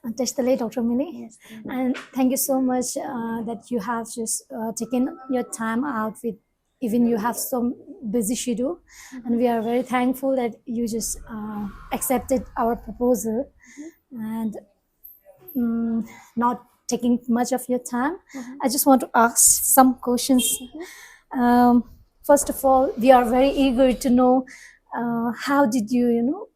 Tashtale, Dr.Mili. Yes, thank you. And thank you so much that you have just taken your time out with, even you have some busy schedule. And we are very thankful that you just accepted our proposal and not taking much of your time. I just want to ask some questions. Um, First of all, we are very eager to know how did you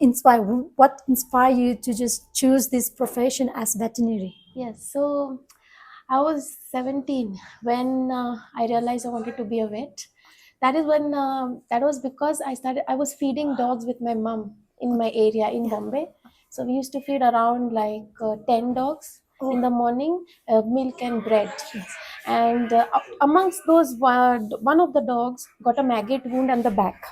inspire what inspired you to just choose this profession as veterinary? Yes, so I was 17 when I realized I wanted to be a vet. That was because I was feeding dogs with my mom in my area in Yeah. Bombay. So we used to feed around like 10 dogs in the morning, milk and bread. Yes. And amongst those, one of the dogs got a maggot wound on the back.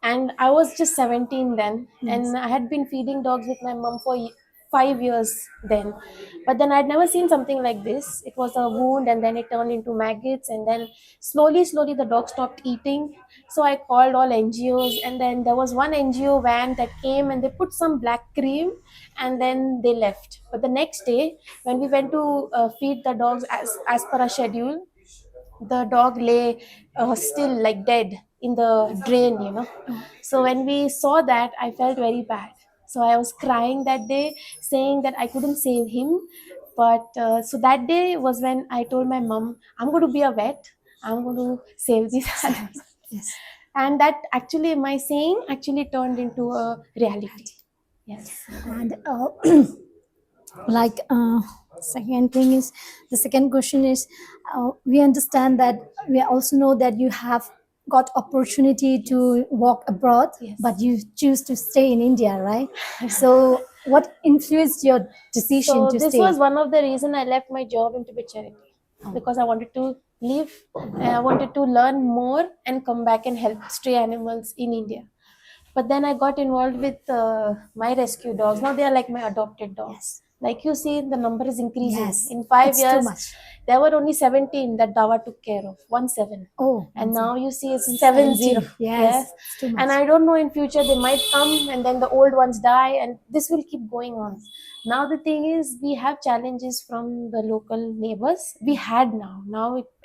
And I was just 17 then, Yes. and I had been feeding dogs with my mom for 5 years then. But then I'd never seen something like this. It was a wound, and then it turned into maggots, and then slowly the dog stopped eating. So I called all NGOs, and then there was one NGO van that came and they put some black cream, and then they left. But the next day, when we went to feed the dogs as per our schedule, the dog lay still like dead in the drain. So when we saw that, I felt very bad. So I was crying that day, saying that I couldn't save him. But so that day was when I told my mom, I'm going to be a vet, I'm going to save these animals. Yes. And that actually, my saying actually turned into a reality. Yes. And like second thing is the second question is we understand that we also know that you have got opportunity to walk abroad, Yes. but you choose to stay in India, right? So what influenced your decision So to this stay? was one of the reason I left my job into Tibet charity, because I wanted to live, I wanted to learn more and come back and help stray animals in India. But then I got involved with my rescue dogs. Now they are like my adopted dogs. Yes. Like you see, the number is increasing. Yes, In 5 it's too years, much. there were only 17 that Dawa took care of. 1-7. Oh, And now you see it's 70. 70. Yes, it's too much. And I don't know, in future they might come and then the old ones die, and this will keep going on. Now the thing is, we have challenges from the local neighbors. We had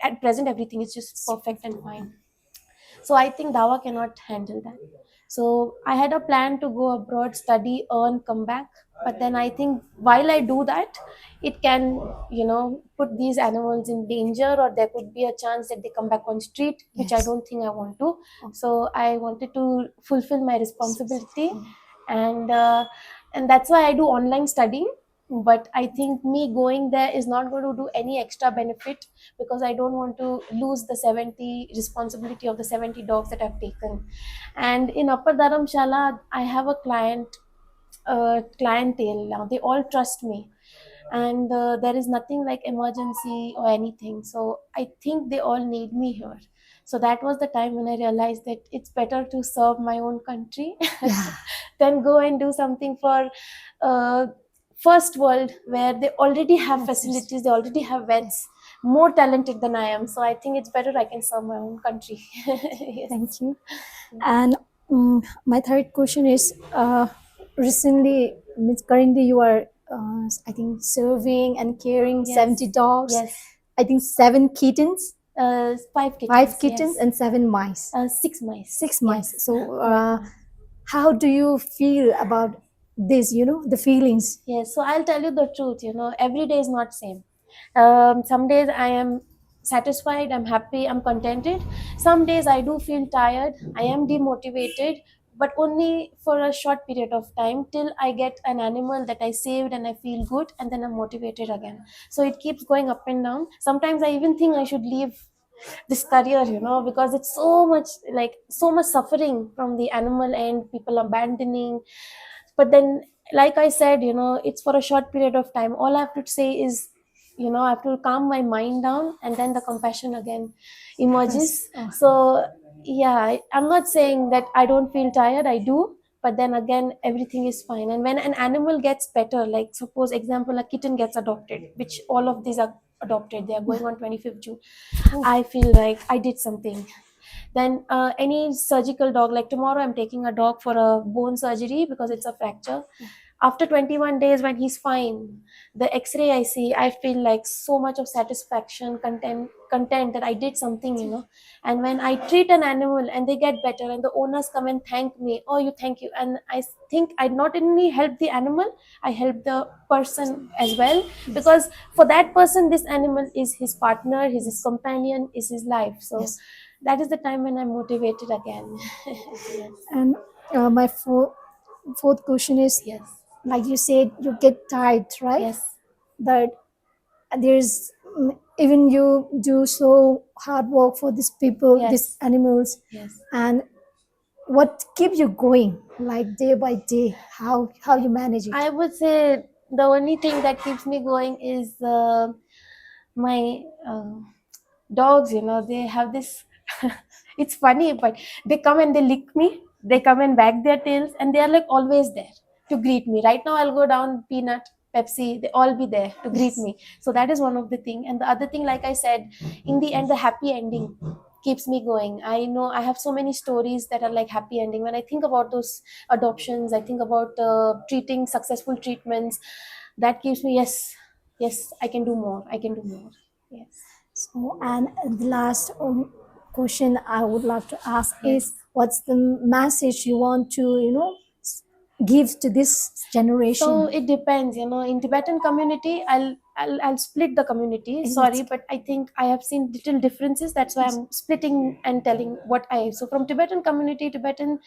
at present everything is just perfect and fine. So I think Dawa cannot handle that. So I had a plan to go abroad, study, earn, come back. But then I think while I do that, it can, put these animals in danger, or there could be a chance that they come back on street, which I Yes. don't think I want to. So I wanted to fulfill my responsibility, and that's why I do online studying. But I think me going there is not going to do any extra benefit, because I don't want to lose the 70 responsibility of the 70 dogs that I've taken. And in Upper Dharamshala, I have a clientele now. They all trust me, and there is nothing like emergency or anything. So I think they all need me here. So that was the time when I realized that it's better to serve my own country Yeah. than go and do something for uh, first world, where they already have Yes, facilities, they already have vets more talented than I am. So I think it's better I can serve my own country. Yes. Thank you. And my third question is recently, means currently you are, I think, serving and caring Yes. 70 dogs. Yes. I think 7 kittens, 5 kittens. 5 kittens, Yes. and 7 mice. 6 mice. 6 mice. Yes. So, Right now. how do you feel about this? The feelings. Yes, so I'll tell you the truth. Every day is not same. Some days I am satisfied, I'm happy, I'm contented. Some days I do feel tired, I am demotivated, but only for a short period of time, till I get an animal that I saved and I feel good, and then I'm motivated again. So it keeps going up and down. Sometimes I even think I should leave this career, because it's so much suffering from the animal end, people abandoning. But then, like I said, it's for a short period of time. All I have to say is, I have to calm my mind down, and then the compassion again emerges. Yes. So yeah, I'm not saying that I don't feel tired, I do. But then again, everything is fine. And when an animal gets better, like suppose example, a kitten gets adopted, which all of these are adopted, they are going on 25th June, I feel like I did something. Then any surgical dog, like tomorrow I'm taking a dog for a bone surgery because it's a fracture. after 21 days when he's fine, the x-ray I see, I feel like so much of satisfaction, content that I did something, and when I treat an animal and they get better and the owners come and thank me, oh, you thank you, and I think I not only help the animal, I help the person as well, because for that person this animal is his partner, is his companion, is his life. So Yes. that is the time when I'm motivated again. Yes. And my fourth question is, Yes. like you said, you get tired, right? Yes. But there's even you do so hard work for these people, these Yes. animals, Yes. and what keeps you going, like day by day? How you manage it? I would say the only thing that keeps me going is my dogs. They have this. It's funny, but they come and they lick me. They come and wag their tails, and they are like always there to greet me. Right now, I'll go down Peanut, Pepsi. They all be there to greet Yes. me. So that is one of the thing. And the other thing, like I said, in the end, the happy ending keeps me going. I know I have so many stories that are like happy ending. When I think about those adoptions, I think about treating successful treatments. That keeps me, yes, yes, I can do more. I can do more. Yes. So, and the last question I would like to ask is, Yes. what's the message you want to, give to this So generation? it depends, in Tibetan community, I'll split the community. It's Sorry, but I think I have seen little differences. That's why I'm splitting and telling what I. So from Tibetan community, Tibetan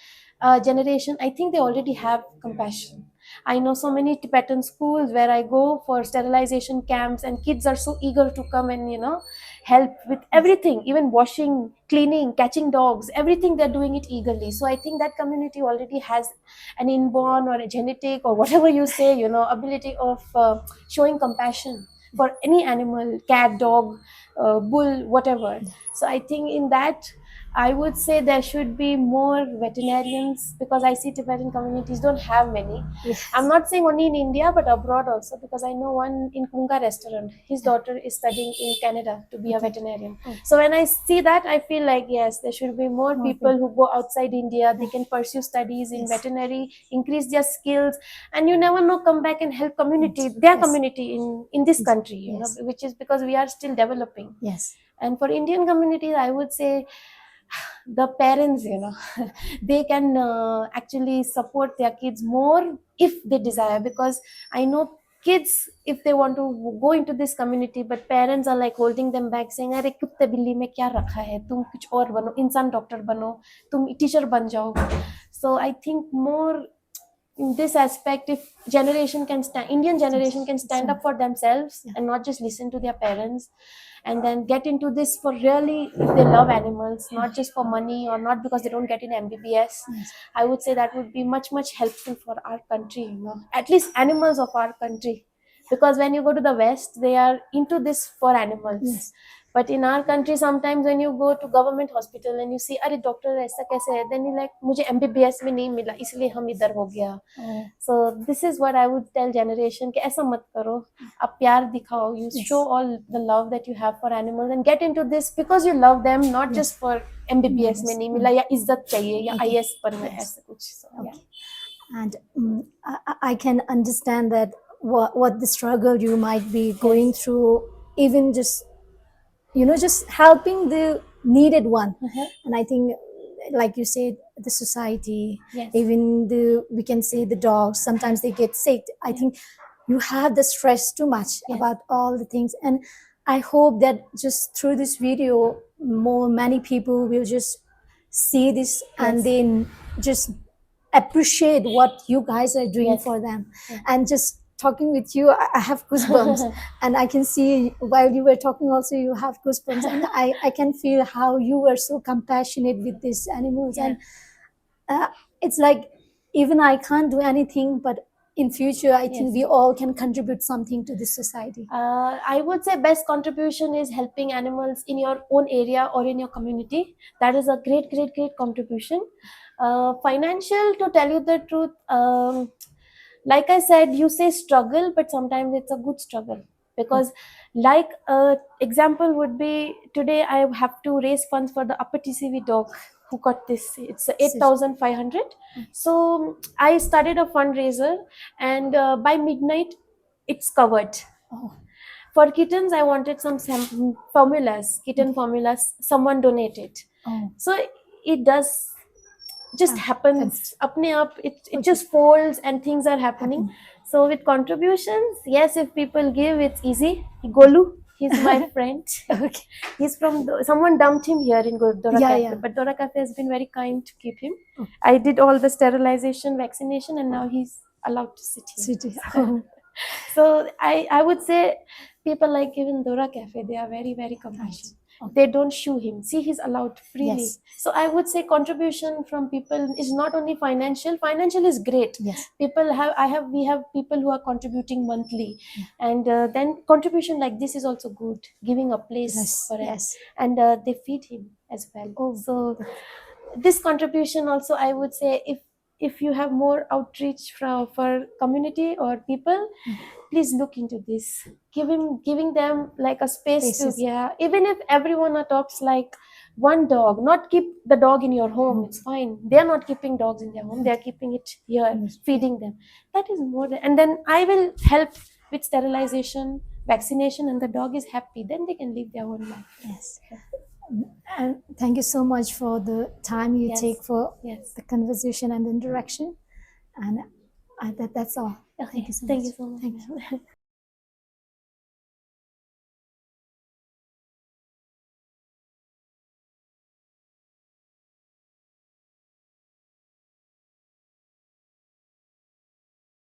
generation, I think they already have compassion. I know so many Tibetan schools where I go for sterilization camps, and kids are so eager to come and help with everything, even washing, cleaning, catching dogs, everything. They're doing it eagerly. So I think that community already has an inborn or a genetic or whatever you say, ability of showing compassion for any animal, cat, dog, bull, whatever. So I think in that, I would say there should be more veterinarians, because I see Tibetan communities don't have many. I'm yes. not saying only in India, but abroad also, because I know one in Kunga restaurant. His daughter is studying in Canada to be a Okay. veterinarian. Okay. So when I see that, I feel like, yes, there should be more More people people. who go outside India. They can pursue studies in Yes. veterinary, increase their skills, and you never know, come back and help community, their Yes. community in this country, Yes. which is because we are still developing. Yes. And for Indian communities, I would say the parents, they can actually support their kids more if they desire, because I know kids, if they want to go into this community, but parents are like holding them back, saying, अरे कुत्ते बिल्ली में क्या रखा है, तुम कुछ और बनो, इंसान डॉक्टर बनो, तुम टीचर बन जाओ. So I think more in this aspect, if generation can stand, Indian generation can stand up for themselves and not just listen to their parents, and then get into this for really, if they love animals, not just for money or not because they don't get in MBBS. Yes. I would say that would be much much helpful for our country, at least animals of our country, because when you go to the West, they are into this for animals. Yes. But in our country, sometimes when you go to government hospital and you see, अरे doctor ऐसा कैसे है, then you like, मुझे MBBS में नहीं मिला, इसलिए हम इधर हो गया. Oh. So this is what I would tell generation, कि ऐसा मत करो, आप प्यार दिखाओ, you show all the love that you have for animals and get into this because you love them, not just for MBBS में नहीं मिला या इज्जत चाहिए या IS बनना है, ऐसा कुछ. So, yeah. And I can understand that what the struggle you might be going through, even just just helping the needed one. And I think, like you said, the society, Yes. even we can say the dogs, sometimes they get sick. I think you have the stress too much about all the things, and I hope that just through this video, many people will just see this and then just appreciate what you guys are doing for them. And just talking with you, I have goosebumps. And I can see while you were talking also, you have goosebumps. And I can feel how you were so compassionate with these animals. And it's like, even I can't do anything, but in future, I think we all can contribute something to this society. I would say best contribution is helping animals in your own area or in your community. That is a great, great, great contribution. Financial, to tell you the truth, like I said, you say struggle, but sometimes it's a good struggle, because like example would be, today I have to raise funds for the upper TCV dog. who got this. It's Such- 8,500. So I started a fundraiser, and by midnight, it's covered. Oh, For kittens, I wanted some formulas, kitten okay. formulas. Someone donated. Oh, So it does just happens fantastic. apne up. It Okay. just folds and things are happening. Happen. So with contributions, yes, if people give, it's easy. Golu, he's my friend. Okay. He's from someone dumped him here in Dora Yeah, Cafe, yeah. but Dora Cafe has been very kind to keep him. Oh, I did all the sterilization, vaccination, and now he's allowed to sit city. here. Oh, So I would say people like even Dora Cafe, they are very, very nice. compassionate. Okay. They don't shoo him. See, he's allowed freely. Yes. So I would say contribution from people is not only financial. Financial is great. Yes. People have, we have people who are contributing monthly, Yeah. and then contribution like this is also good, giving a place Yes. for him, Yes. and they feed him as well. Oh, So this contribution also, I would say, if you have more outreach from for community or people, please look into this. Giving them like a space to, spaces. yeah, even if everyone adopts like one dog, not keep the dog in your home, Oh, it's fine. They're not keeping dogs in their home, they're keeping it here, yes. feeding them. That is more than, and then I will help with sterilization, vaccination, and the dog is happy, then they can live their own life. Yes. And thank you so much for the time you Yes. take for Yes. the conversation and interaction. And that's all. Okay. Thank you so Thank much. you so much. Thank you.